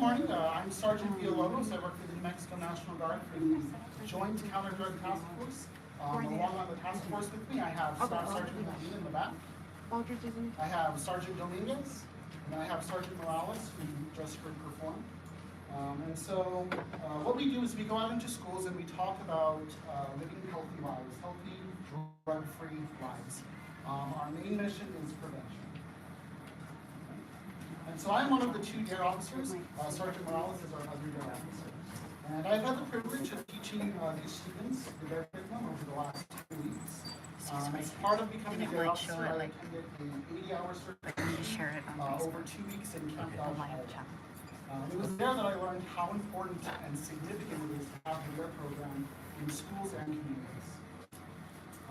morning. I'm Sergeant Villalobos. I work for the New Mexico National Guard for the Joint Counter-Drug Task Force. Along on the task force with me, I have Staff Sergeant Medina in the back. I have Sergeant Dominguez, and I have Sergeant Morales, who just heard perform. And so what we do is we go out into schools and we talk about living healthy lives, healthy, drug-free lives. Our main mission is prevention. And so I'm one of the 2 DARE officers. Sergeant Morales is our other DARE officer. And I've had the privilege of teaching these students the DARE curriculum over the last 2 weeks. As part of becoming a DARE officer, I attended an 80-hour certification over 2 weeks in Camp Dodge. It was there that I learned how important and significant it is to have the DARE program in schools and communities.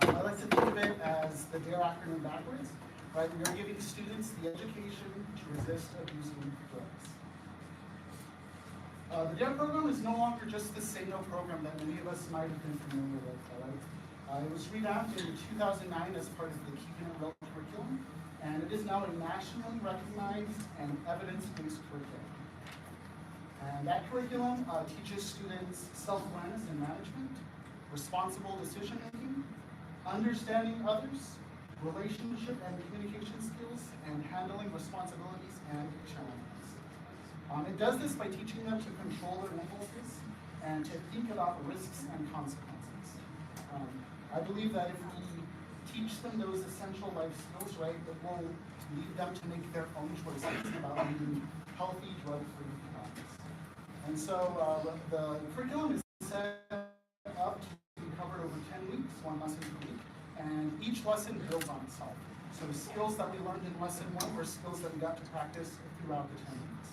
I like to think of it as the DARE acronym backwards. Right, we are giving students the education to resist abusing drugs. The DARE program is no longer just the SANO program that many of us might have been familiar with. It was revamped in 2009 as part of the Keeping It Real curriculum, and it is now a nationally recognized and evidence-based curriculum. And that curriculum teaches students self-awareness and management, responsible decision-making, understanding others, relationship and communication skills, and handling responsibilities and challenges. It does this by teaching them to control their impulses and to think about risks and consequences. I believe that if we teach them those essential life skills, right, it will lead them to make their own choices about leading healthy, drug-free lives. And so the curriculum is set up to be covered over 10 weeks, 1 lesson per week. And each lesson builds on itself. So the skills that we learned in lesson 1 were skills that we got to practice throughout the 10 weeks.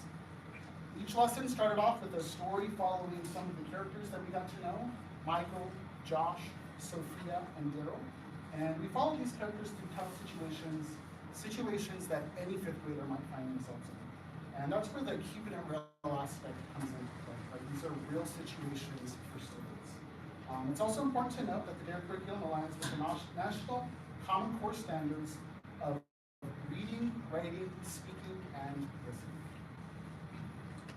Each lesson started off with a story following some of the characters that we got to know: Michael, Josh, Sophia, and Daryl. And we followed these characters through tough situations that any 5th grader might find themselves in. And that's where the keeping it real aspect comes into play. Right? These are real situations for students. It's also important to note that the DARE curriculum aligns with the National Common Core Standards of reading, writing, speaking, and listening.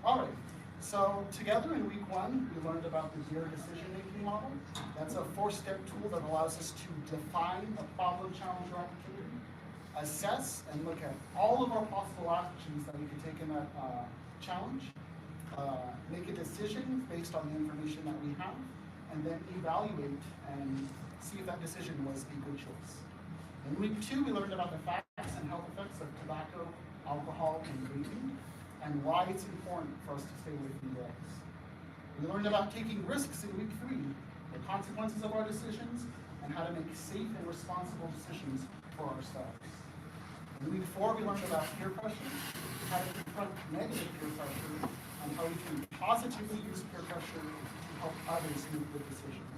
All right, so together in week 1, we learned about the DARE decision-making model. That's a 4-step tool that allows us to define a problem, challenge, or opportunity, assess and look at all of our possible actions that we could take in that challenge, make a decision based on the information that we have, and then evaluate and see if that decision was a good choice. In week 2, we learned about the facts and health effects of tobacco, alcohol, and vaping, and why it's important for us to stay away from drugs. We learned about taking risks in week 3, the consequences of our decisions, and how to make safe and responsible decisions for ourselves. In week 4, we learned about peer pressure, how to confront negative peer pressure, and how we can positively use peer pressure help others make good decisions.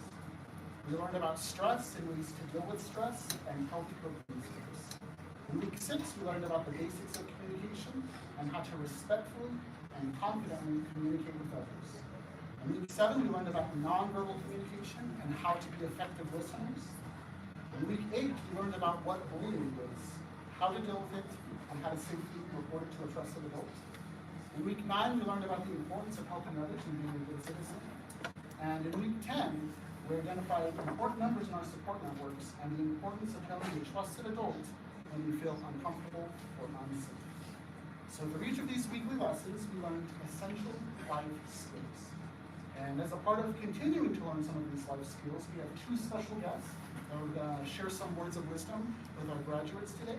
We learned about stress and ways to deal with stress and healthy coping skills. In week 6, we learned about the basics of communication and how to respectfully and confidently communicate with others. In week 7, we learned about nonverbal communication and how to be effective listeners. In week 8, we learned about what bullying is, how to deal with it, and how to safely report it to a trusted adult. In week 9, we learned about the importance of helping others and being a good citizen. And in week 10, we identified important numbers in our support networks and the importance of telling a trusted adult when we feel uncomfortable or unsafe. So for each of these weekly lessons, we learned essential life skills. And as a part of continuing to learn some of these life skills, we have 2 special guests that are going to share some words of wisdom with our graduates today.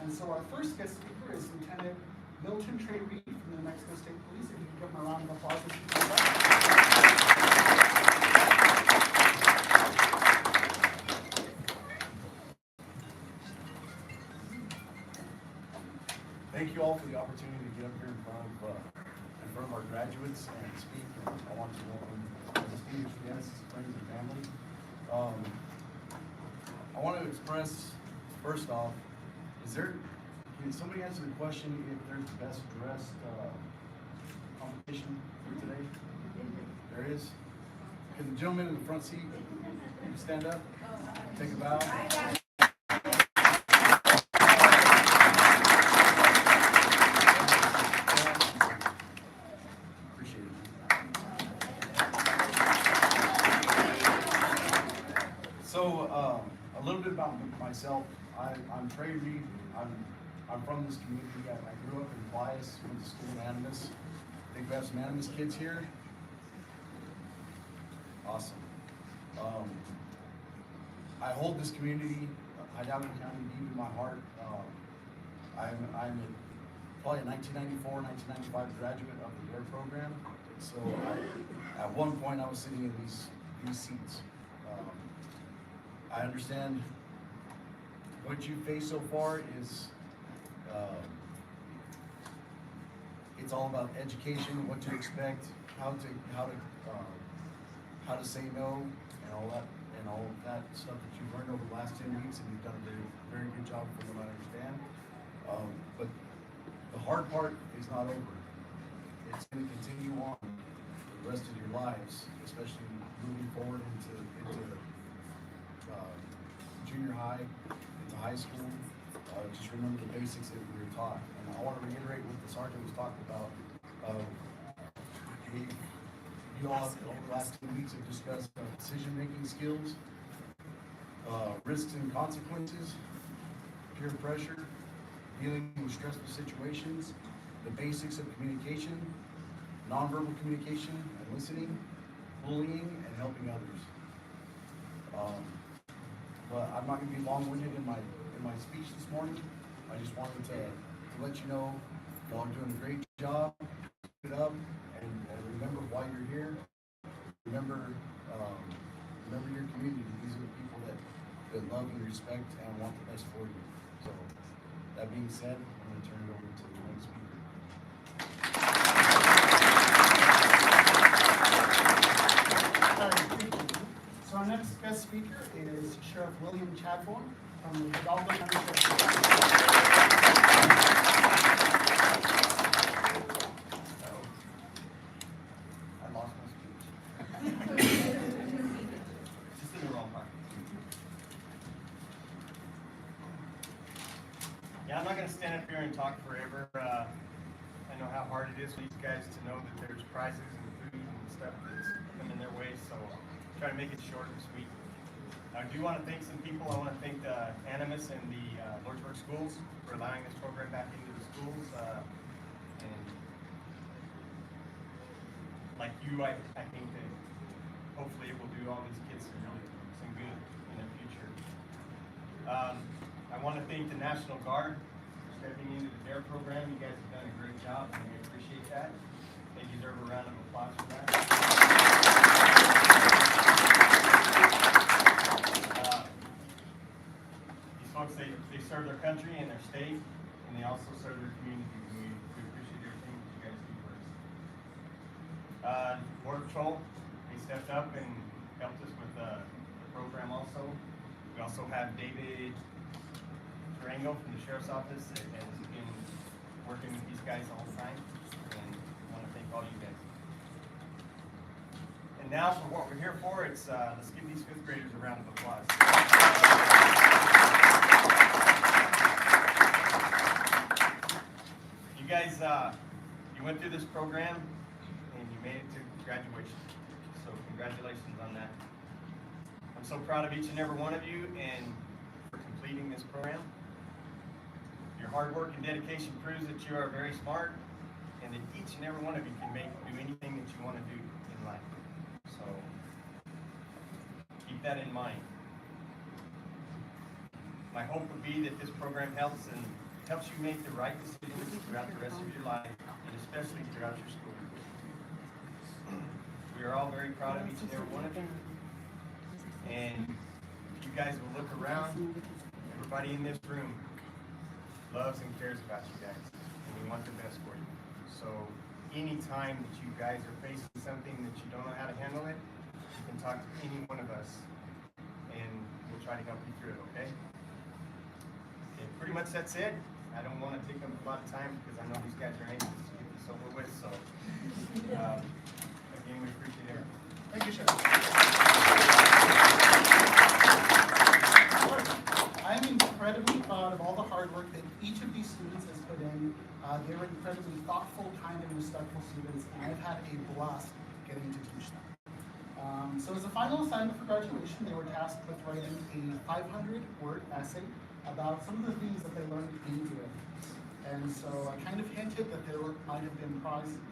And so our first guest speaker is Lieutenant Milton Trey Reed from the New Mexico State Police. If you can give him a round of applause as he comes up. Thank you all for the opportunity to get up here in front of our graduates and speak. And I want to welcome our distinguished guests, friends, and family. I want to express, first off, can somebody answer the question if there's the best dressed competition for today? There is. Can the gentleman in the front seat stand up, take a bow? myself, I'm Trey Reed. I'm from this community. I grew up in Bias, went to school in Animas. I think we have some Animas kids here. Awesome. I hold this community, Hidalgo County, deep in my heart. I'm probably a 1994, 1995 graduate of the DARE program. So at one point I was sitting in these seats. I understand what you face so far is, it's all about education, what to expect, how to say no, and all that stuff that you've learned over the last 10 weeks, and you've done a very good job from what I understand. But the hard part is not over. It's going to continue on for the rest of your lives, especially moving forward into junior high, into high school. Just remember the basics that we were taught. And I want to reiterate what the sergeant was talking about. You all over the last 2 weeks have discussed decision-making skills, risks and consequences, peer pressure, dealing with stressful situations, the basics of communication, nonverbal communication and listening, bullying, and helping others. But I'm not going to be long-winded in my speech this morning. I just wanted to let you know y'all are doing a great job. Keep it up, and remember why you're here. Remember your community. These are the people that love and respect and want the best for you. So that being said, I'm going to turn it over to the next speaker. All right, thank you. So our next guest speaker is Sheriff William Chadbourne from the Hidalgo County Sheriff's Department. I lost my speech. Just in the wrong part. Yeah, I'm not going to stand up here and talk forever. I know how hard it is for these guys to know that there's prizes and food and stuff that's coming their way, so I'll try to make it short and sweet. I do want to thank some people. I want to thank the Animas and the Lordsburg schools for allowing this program back into the schools. And like you, I think that hopefully it will do all these kids some good in the future. I want to thank the National Guard for stepping into the DARE program. You guys have done a great job, and we appreciate that. They deserve a round of applause for that. These folks, they serve their country and their state, and they also serve their communities. We appreciate everything that you guys do for us. Border Patrol, they stepped up and helped us with the program also. We also have David Dugan-Tarango from the Sheriff's Office that has been working with these guys the whole time, and I want to thank all you guys. And now for what we're here for, it's let's give these fifth graders a round of applause. You guys, you went through this program and you made it to graduation, so congratulations on that. I'm so proud of each and every one of you and for completing this program. Your hard work and dedication proves that you are very smart and that each and every one of you can do anything that you want to do in life. So keep that in mind. My hope would be that this program helps you make the right decisions throughout the rest of your life, and especially throughout your school. We are all very proud of each and every one of you. And if you guys will look around, everybody in this room loves and cares about you guys, and we want the best for you. So anytime that you guys are facing something that you don't know how to handle it, you can talk to any one of us, and we'll try to help you through it, okay? Okay, pretty much that's it. I don't want to take up a lot of time because I know these guys are anxious to get this over with, so again, we appreciate everything. Thank you, Sheriff. I'm incredibly proud of all the hard work that each of these students has put in. They were incredibly thoughtful, kind, and respectful students, and I've had a blast getting to teach them. So as a final assignment for graduation, they were tasked with writing a 500-word essay about some of the things that they learned in Dugan. And so I kind of hinted that there might have been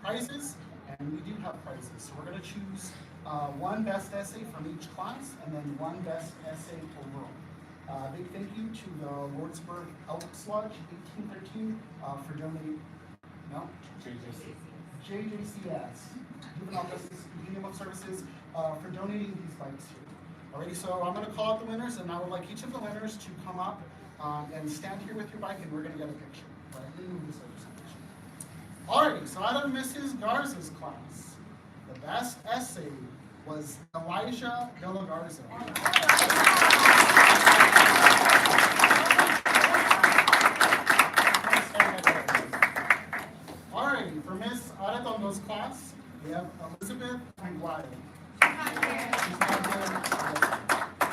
prizes, and we do have prizes. So we're going to choose one best essay from each class, and then one best essay overall. Big thank you to the Lordsburg Elks Lodge 1813 for donating. No? JJCS, Juvenile Justice Union of Services, for donating these bikes here. Alrighty, so I'm going to call out the winners, and I would like each of the winners to come up and stand here with your bike, and we're going to get a picture. Right? Let me move this over some picture. Alrighty, so out of Mrs. Garza's class, the best essay was Elijah de la Garza. Alrighty, for Miss Aradondo's class, we have Elizabeth Maguire. She's not here.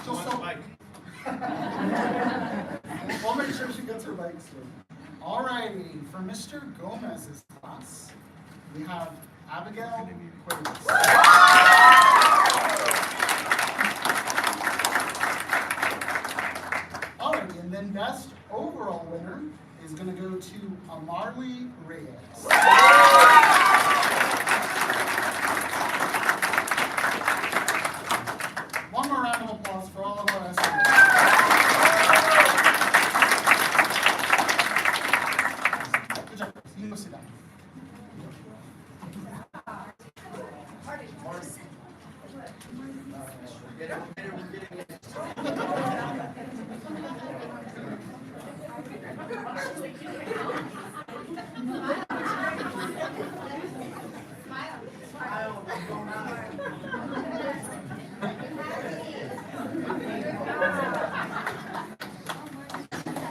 She'll still bike. We'll make sure she gets her bike soon. Alrighty, for Mr. Gomez's class, we have Abigail Quavis. Alrighty, and then best overall winner is going to go to Amarly Reyes. One more round of applause for all of our estimates. Good job. You can go sit down.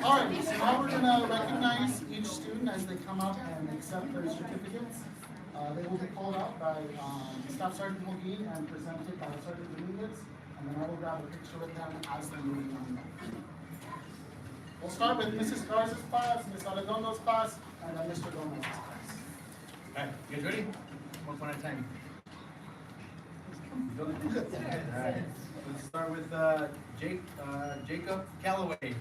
Alright, so now we're going to recognize each student as they come up and accept their certificates. They will be pulled out by Staff Sergeant Holguin and presented by Sergeant Dominguez, and then I will grab a picture with them as they're moving on. We'll start with Mrs. Garza's class, Ms. Aradondo's class, and then Mr. Gomez's class. Alright, you guys ready? One at a time. Alright, let's start with Jacob Calloway.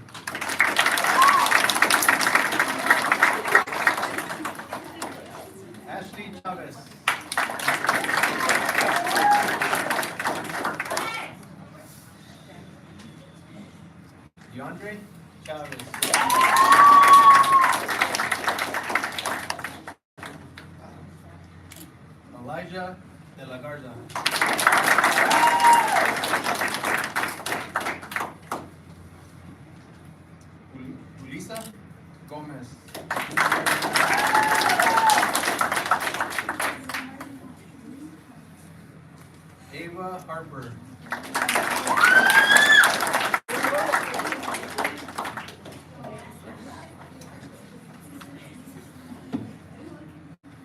Ashley Chavez. DeAndre Chavez. Elijah de la Garza. Ulisa Gomez. Ava Harper.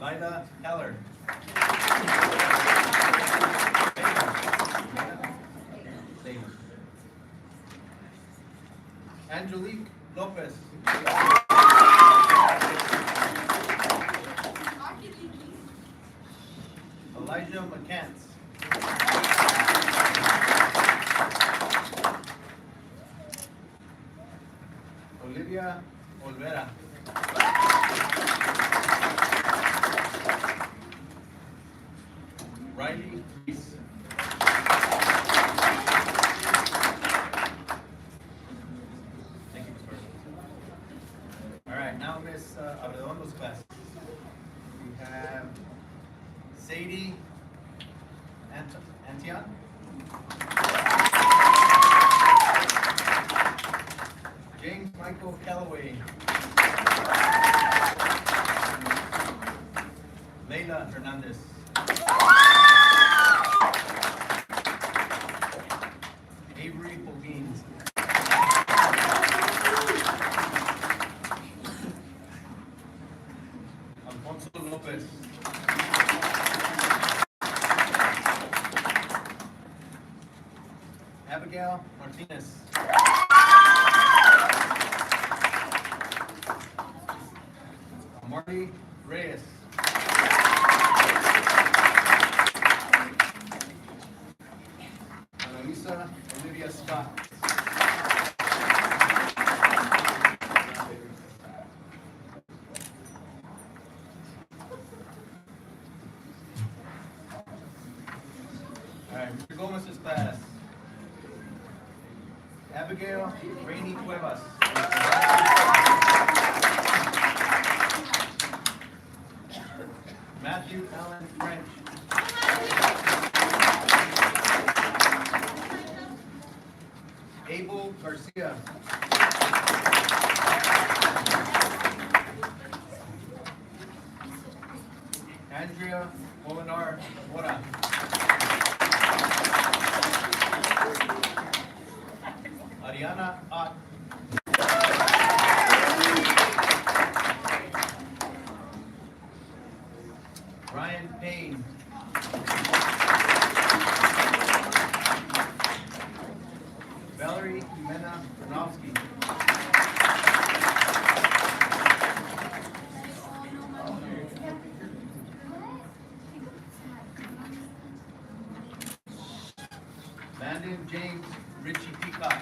Lida Heller. Angelique Lopez. Elijah McCants. Olivia Olvera. Riley Reese. Thank you, Ms. Person. All right, now Ms. Abredondo's class. We have Sadie Antion. James Michael Calloway. Leila Hernandez. Avery Holguin. Alfonso Lopez. Abigail Martinez. Marty Reyes. All right, Mr. Gomez is passed. Abigail Rainey Cuevas. Matthew Allen French. Abel Garcia. Andrea Molinar Mora. Ariana Ott. Ryan Payne. Valerie Mena Gronowski. Landon James Richie Peacock.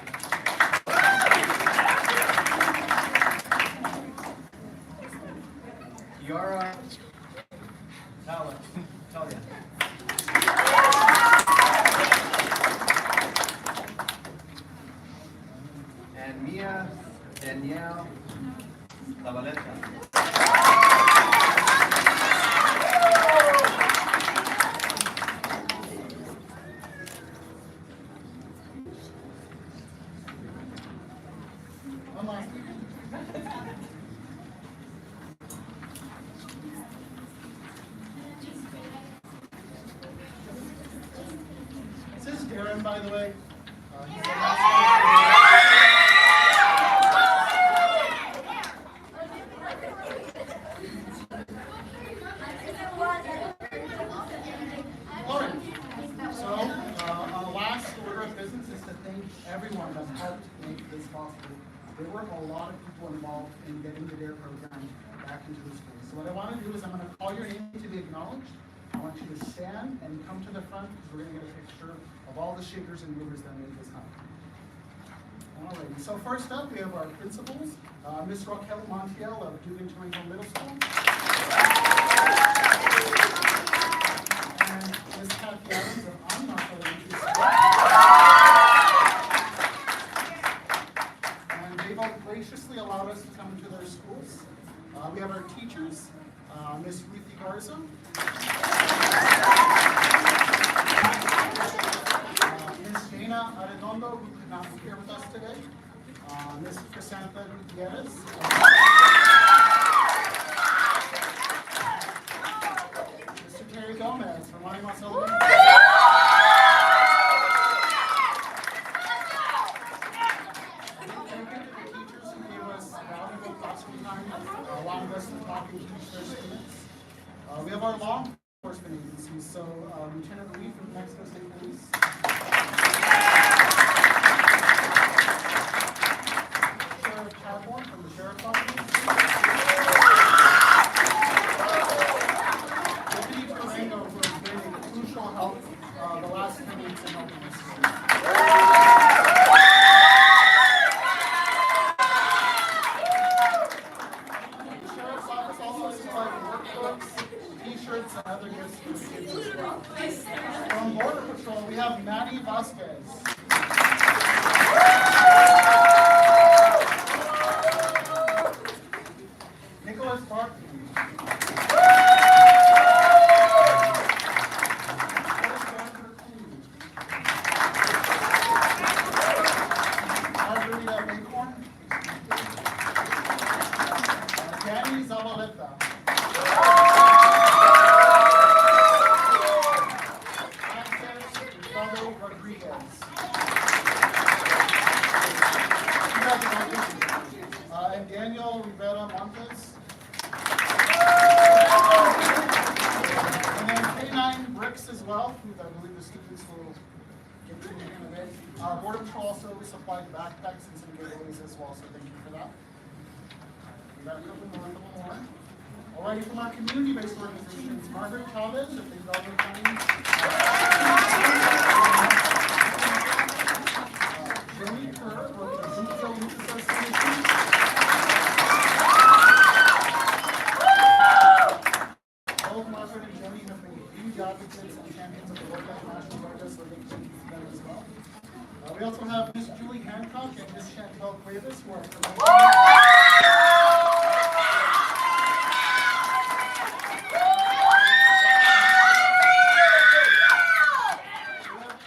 Kiara Talia. And Mia Danielle Lavaleta. One last. This is Darren, by the way. He's the Alright, so our last order of business is to thank everyone that helped make this possible. There were a lot of people involved in getting the DARE program back into the schools. So what I want to do is I'm going to call your name to be acknowledged. I want you to stand and come to the front because we're going to get a picture of all the shakers and movers that made this happen. Alrighty, so first up we have our principals, Miss Raquel Montiel of Dugan-Tarango Middle School. And Ms. Kathy Adams of Anmark Elementary School. And they've all graciously allowed us to come into their schools. We have our teachers, Ms. Ruthie Garza. Ms. Dana Arredondo, who could not be here with us today. Ms. Crisantha Gutierrez. Mr. Terry Gomez from Guaymas Elementary. Thank you to the teachers who gave us valuable classroom time, allowing us to talk and teach their students. We have our law enforcement agencies, so Lieutenant Reed from Mexico State Police. Sheriff Chadbourne from the Sheriff's Office. Deputy Tarango for bringing crucial help the last 10 weeks in helping us. The Sheriff's Office also supplied workbooks, T-shirts, and other gifts for the kids as well. From Border Patrol, we have Maddie Vasquez. Nicholas Barkley. Margarita Acorn. Danny Zavaleta. Francis Rodriguez. And Daniel Rivera Montes. And then K9 Bricks as well, who I believe the students will get to in a bit. Border Patrol also supplied backpacks and some giveaways as well, so thank you for that. We got a couple more. Alrighty, from our community-based organizations, Margaret Chavez of the Hidalgo County. Jimmy Kerr of the Zucchio Youth Association. Both Margaret journey have been huge advocates and champions of the work that the National Guard does, so thank you to them as well. We also have Miss Julie Hancock and Miss Chantel Cuevas, who are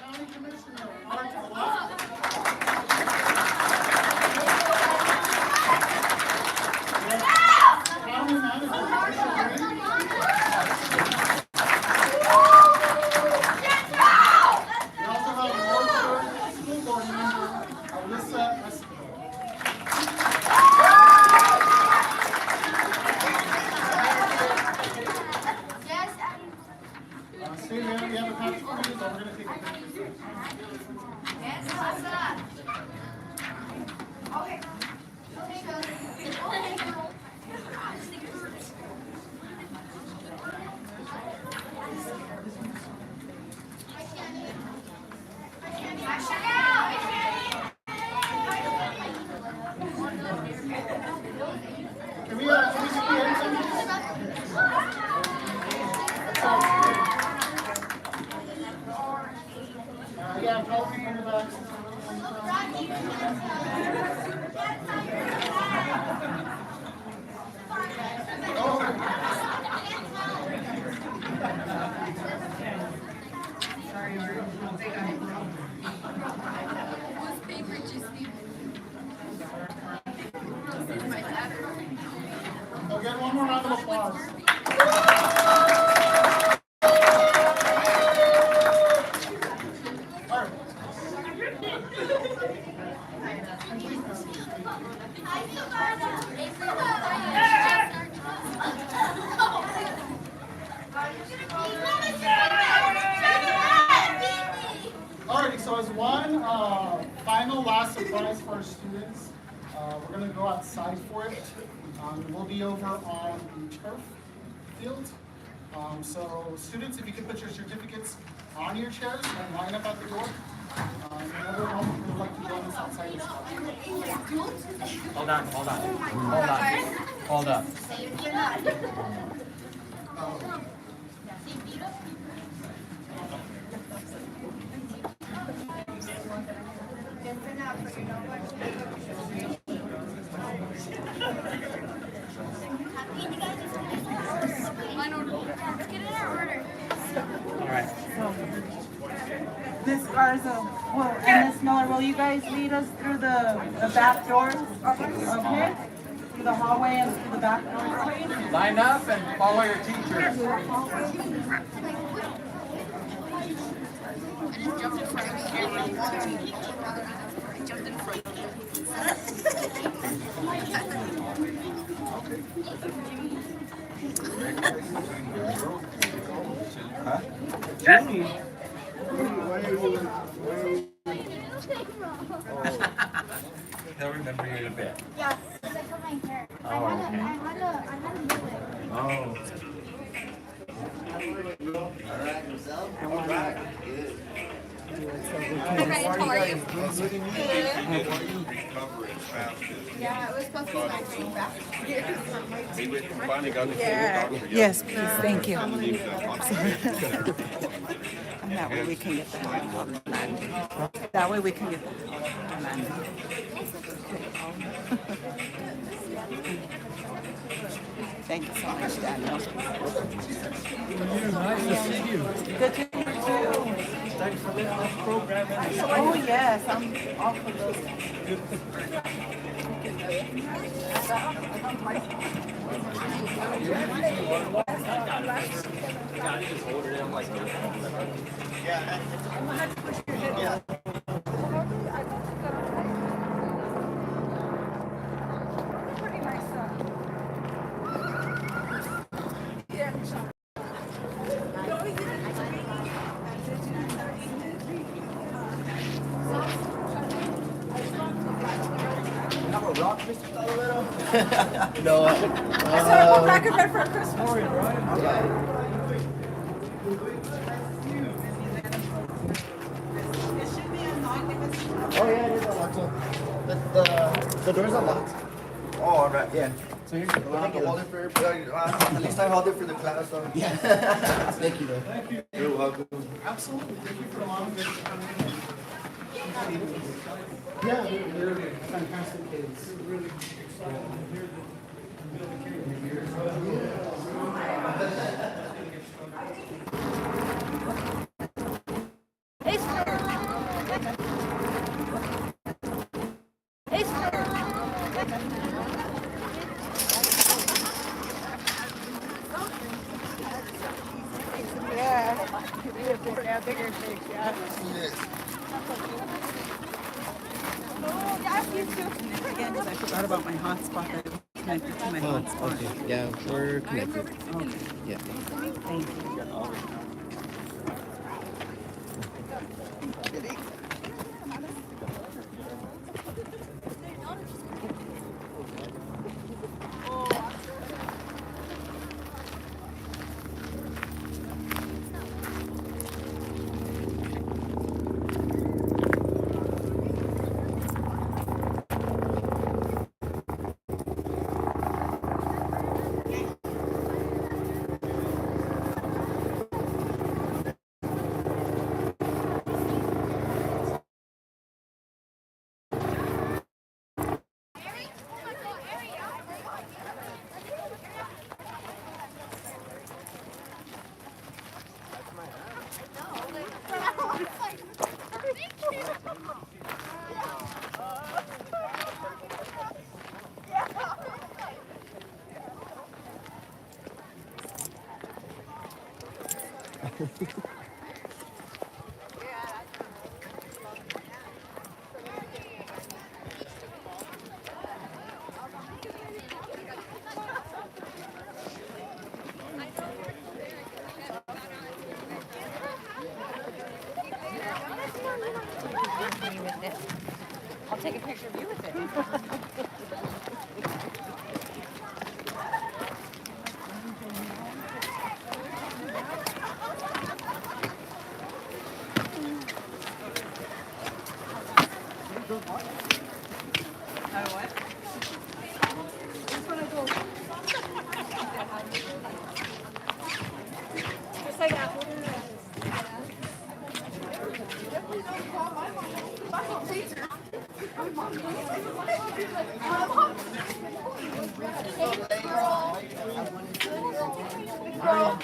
County Commissioner Art to the left. County Manager Patricia Green. We also have Wardsburg School Board Member Alyssa Escobar. Stay there, we have a couple of minutes, so we're going to take a picture. Can we see anything? Yeah, tell people in the back. I'll get one more round of applause. Alrighty, so as one final last surprise for our students, we're going to go outside for it. We'll be over on the turf field. So students, if you could put your certificates on your chairs and line up at the door. Everyone would like to join us outside as well. Hold up. All right. Miss Garza, and Miss Miller, will you guys lead us through the back doors? Okay? Through the hallway and through the back doors, please? Line up and follow your teachers. Julie. He'll remember you in a bit. Yeah, because I cut my hair. Oh, I okay. had to do it. Oh. Hi guys, how are you? Yeah, it was supposed to be my dream back. Yes, please, thank you. And that way we can get that. That way we can get that. Thank you so much, Daniel. Nice to see you. Good to meet you too. Thanks for letting us program in. Oh, yes, I'm all for those. No. Back of it for Christmas. Oh yeah, it is unlocked. The door's unlocked. Oh, all right. Yeah. fair. I have to hold it for at least I hold it for the class. So. Yeah. Thank you, though. You're welcome. Absolutely, thank you for allowing us to come in. Yeah, they're fantastic kids. Yeah, bigger fish, yeah. Oh, yeah, you too. Again, because I forgot about my hotspot. I was connected to my hotspot. Okay. Yeah, we're connected. Okay, Yeah. thank you. I'll take a picture of you with it. Just like that.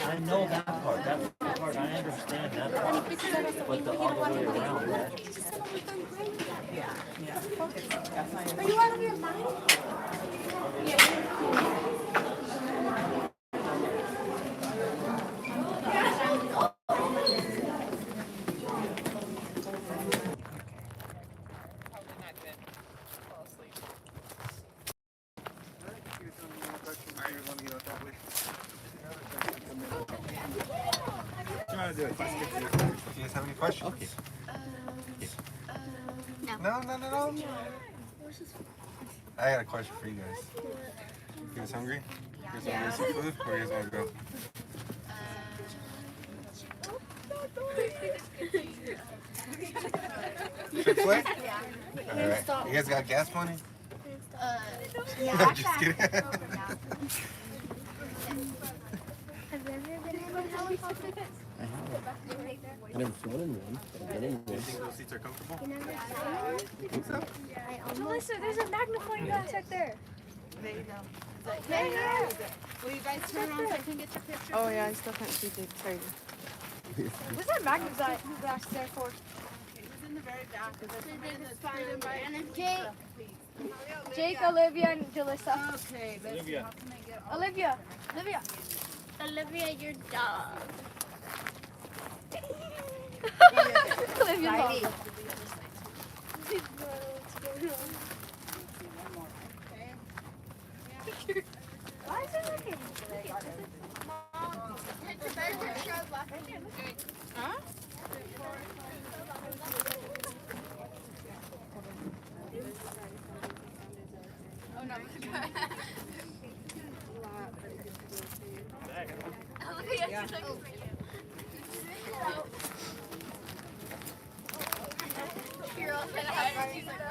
I know that part. That part, I understand that part. But the other way around, man. Yeah, yeah. Are you out of your mind? Do you guys have any questions? Okay. No. I got a question for you guys. You guys hungry? You guys want to get some food? Where do you guys want to go? Chick-fil-A? Alright. You guys got gas money? Yeah. Just kidding. Have you ever been in a helicopter? I have. I never flown in one, but I've been in Do you one. think those seats are comfortable? You never flown in? I almost. Melissa, there's a magnifying glass right there. There you go. Yeah. Will you guys turn around so I can get your picture? Oh yeah, I still can't see the trailer. What's that magnifying glass there for? It was in the very back. Jake, Olivia, and Jalissa. Okay, let's see. How can I get all? Olivia. Olivia, your dog. Olivia's dog. Why is it looking? Huh? Oh no. Olivia, she's looking for you. You're all kind of hiding. She's like,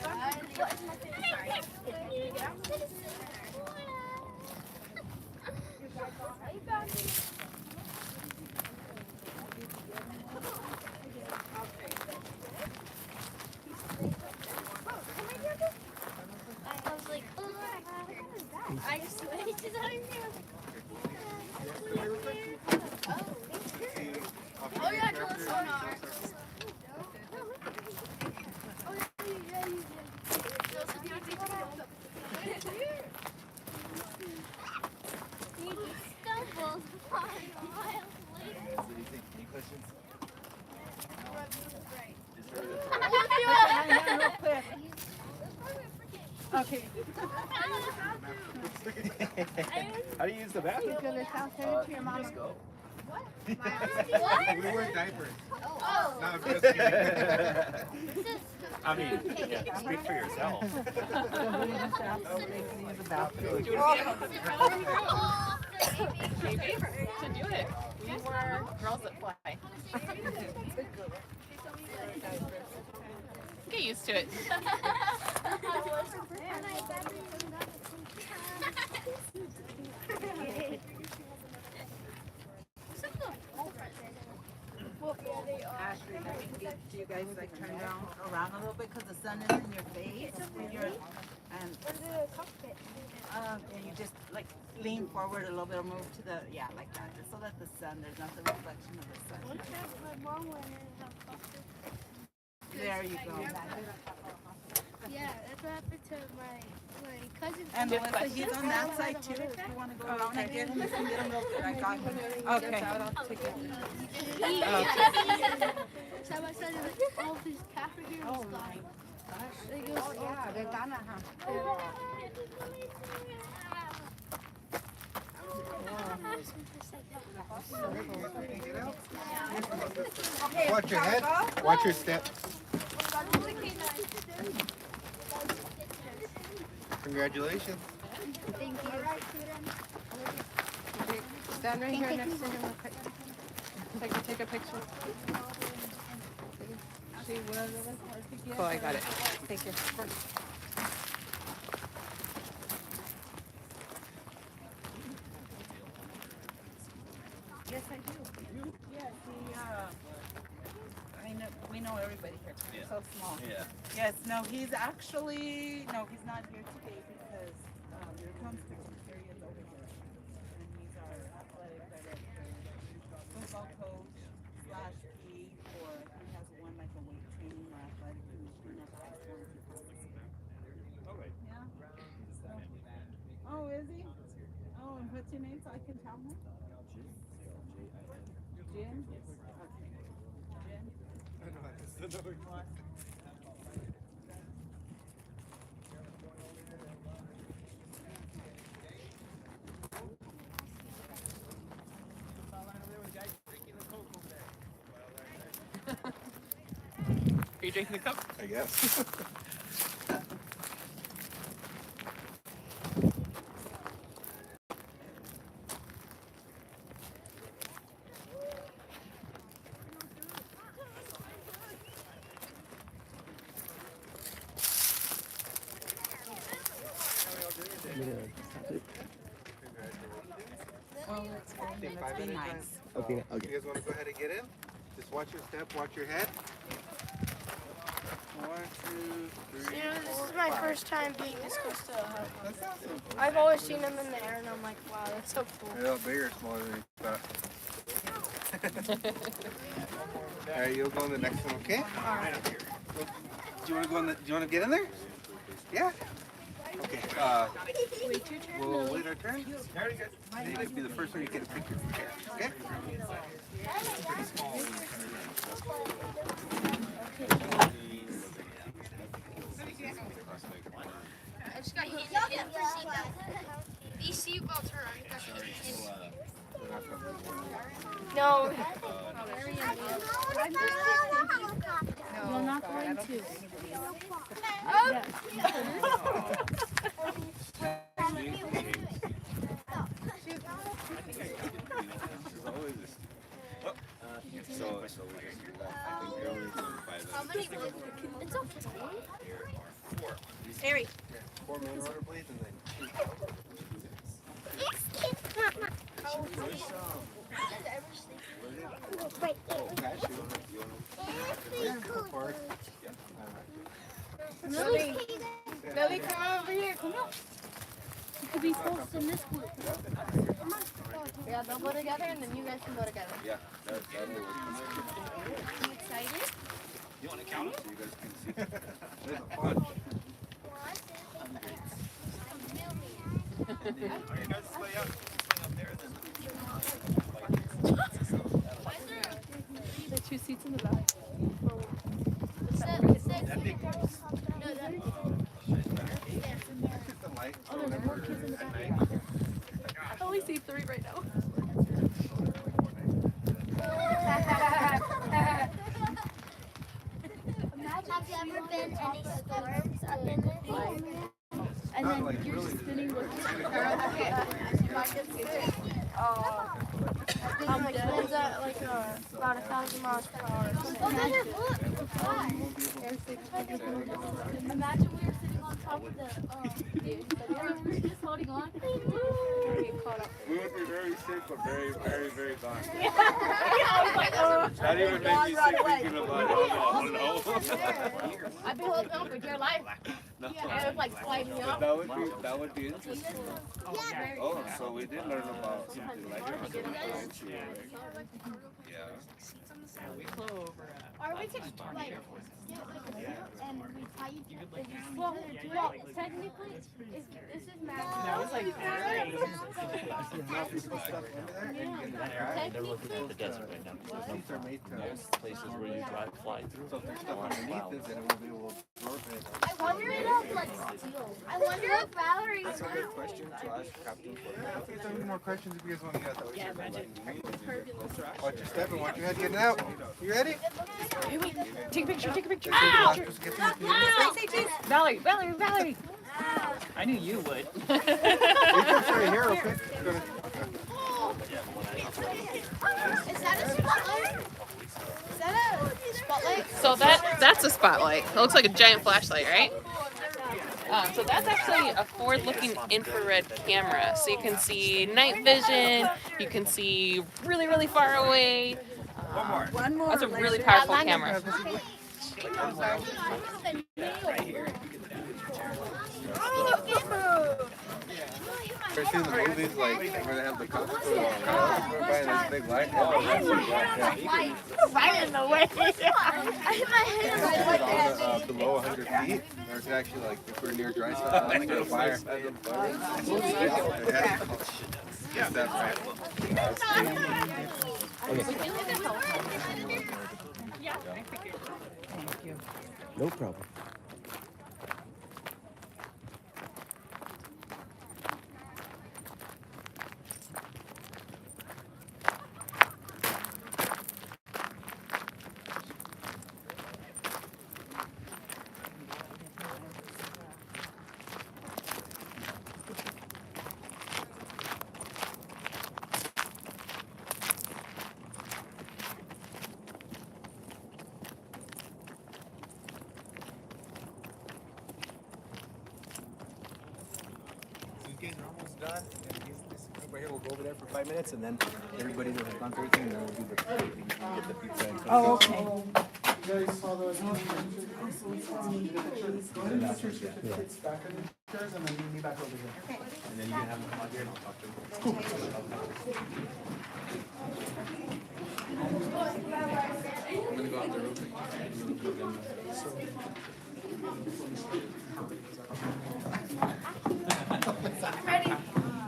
sorry. questions? Okay. How do you use the bathroom? You're gonna tell her to your mama. Just go. What? We wear diapers. Oh. No, I'm just kidding. I mean, yeah, speak for yourself. Maybe to do it. We were girls that fly. Get used to it. Ashley, do you guys like turn around a little bit because the sun is in your face? And you just like lean forward a little bit or move to the, yeah, like that, just so that the sun, there's not the reflection of the sun. There you go. Yeah, that's what happened to my cousin. And Melissa, he's on that side too. If you want to go around and get him, you can get him real quick. I got him. Okay. Side by side with all these Kaffir here was gone. Oh yeah, they're gone, Watch your head. Watch your step. Congratulations. Thank you. Stand right here next to him real quick. So I can take a picture. Oh, I got it. Thank you. Yes, I do. Yes, we know everybody here. We're so small. Yeah. Yes, no, he's actually, no, he's not here today because your constitution period is over here. And he's our athletic director, football coach / PE for, he has one like a weight training or athletic commission at the high school. Yeah. Oh, is he? Oh, and what's your name so I can tell him? Jim? Okay. Jim? Are you drinking the cup? I guess. Well, let's go. Let's be nice. Okay, You okay. guys want to go ahead and get in? Just watch your step, watch your head. 1, 2, 3, You know, this 4, is my 5. first time being this close to a hug. That's awesome. I've always seen them in the air, and I'm like, wow, that's so cool. A little bigger or smaller than you thought. All right, you'll go in the next one, okay? Alright. Do you want to go in the? Do you want to get in there? Yeah. Okay. Wait your turn. We'll wait our turn. You can be the first one to get a picture. Okay. I just got hit in the seatbelt. These seatbelts are No. You're not going to. How many will it's okay. Harry. 4 main rotor blades and then 2. Lily, come over here. Come on. You could be first in this group. Come on. Yeah, they'll go together and then you guys can go together. Yeah, that'll work. You excited? You want to count them so you guys can see? There's a bunch. Alright, you guys stay up there then. seats in the back. That big No, oh, there's more kids in the back. I only see 3 right now. Have you ever been any storms up in this? And then you're spinning with Winds at like about 1,000 miles per hour. Imagine we were sitting on top of the we were just holding on. We would be very sick, but very, very, very gone. That even made me sick thinking about it. Oh no. I've been holding on for dear life. No. It was like sliding me off. That would be interesting. Oh, so we did learn about something like that. Yeah. We flew over Or we could like and we tie you to well, technically this is magic. that was like They're looking at the desert right now. There's places where you fly through. So if there's stuff underneath this, then it won't be able to absorb it. I wonder if like steel. I wonder if Valerie. That's a good question to ask Captain Ford. If there's any more questions, if you guys want to get that. yeah, imagine. Watch your step and watch your head getting out. You ready? Hey, wait, take a picture, take a picture. Valerie. I knew you would. You can stay here, okay? Is that a spotlight? Is that a spotlight? So that's a spotlight. It looks like a giant flashlight, right? So that's actually a forward-looking infrared camera. So you can see night vision. You can see really, really far away. One more. That's a really powerful camera. Ever seen the movies like where they have the cops by this big light? Right in the way. Below 100 feet, there's actually like if we're near dry stuff, like a fire. Yeah, that's right. No problem. Guys are almost done. Right here, we'll go over there for 5 minutes, and then everybody will have gone through everything, and then we'll do the get the pizza. And Oh, okay. You guys saw those pictures? Go ahead and put your certificates back in the chairs and then meet me back over here. And then you can have them come out here, and I'll talk to them. I'm gonna go out there real quick.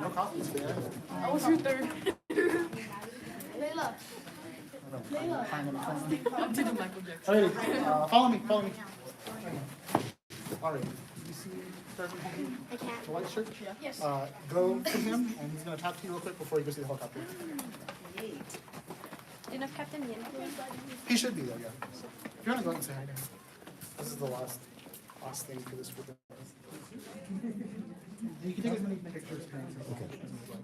No copies there. I was your third. Layla. I'm to the Michael Jackson. Alrighty, follow me. Alright, you see Sergeant I can't. the white shirt? Yes. Go to him and he's gonna talk to you real quick before he goes to the helicopter. Do you know Captain Yin? He should be there, yeah. If you wanna go and say hi to him. This is the last thing for this group. You can take as many pictures as you want.